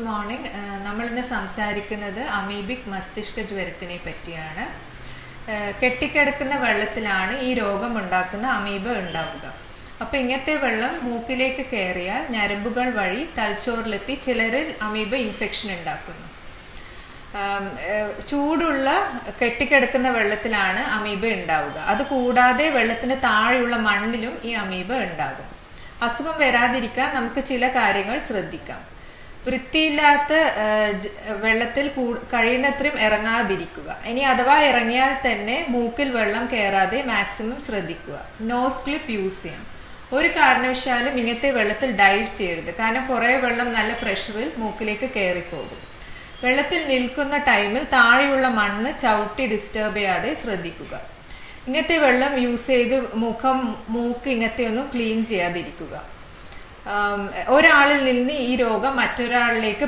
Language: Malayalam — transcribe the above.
മോർണിംഗ്. നമ്മൾ ഇന്ന് സംസാരിക്കുന്നത് അമീബിക് മസ്തിഷ്ക ജ്വരത്തിനെ പറ്റിയാണ്. കെട്ടിക്കിടക്കുന്ന വെള്ളത്തിലാണ് ഈ രോഗം ഉണ്ടാക്കുന്ന അമീബ ഉണ്ടാവുക. അപ്പൊ ഇങ്ങനത്തെ വെള്ളം മൂക്കിലേക്ക് കയറിയാൽ ഞരമ്പുകൾ വഴി തലച്ചോറിലെത്തി ചിലരിൽ അമീബ ഇൻഫെക്ഷൻ ഉണ്ടാക്കുന്നു. ചൂടുള്ള കെട്ടിക്കിടക്കുന്ന വെള്ളത്തിലാണ് അമീബ ഉണ്ടാവുക. അത് കൂടാതെ വെള്ളത്തിന് താഴെയുള്ള മണ്ണിലും ഈ അമീബ ഉണ്ടാകും. അസുഖം വരാതിരിക്കാൻ നമുക്ക് ചില കാര്യങ്ങൾ ശ്രദ്ധിക്കാം. വൃത്തിയില്ലാത്ത വെള്ളത്തിൽ കഴിയുന്നത്രയും ഇറങ്ങാതിരിക്കുക. ഇനി അഥവാ ഇറങ്ങിയാൽ തന്നെ മൂക്കിൽ വെള്ളം കയറാതെ മാക്സിമം ശ്രദ്ധിക്കുക. നോസ് ക്ലിപ്പ് യൂസ് ചെയ്യാം. ഒരു കാരണവശാലും ഇങ്ങനത്തെ വെള്ളത്തിൽ ഡൈവ് ചെയ്യരുത്, കാരണം കുറെ വെള്ളം നല്ല പ്രഷറിൽ മൂക്കിലേക്ക് കയറിപ്പോകും. വെള്ളത്തിൽ നിൽക്കുന്ന ടൈമിൽ താഴെയുള്ള മണ്ണ് ചവിട്ടി ഡിസ്റ്റർബ് ചെയ്യാതെ ശ്രദ്ധിക്കുക. ഇങ്ങനത്തെ വെള്ളം യൂസ് ചെയ്ത് മൂക്ക് ഇങ്ങനത്തെ ഒന്നും ക്ലീൻ ചെയ്യാതിരിക്കുക. ഒരാളിൽ നിന്ന് ഈ രോഗം മറ്റൊരാളിലേക്ക്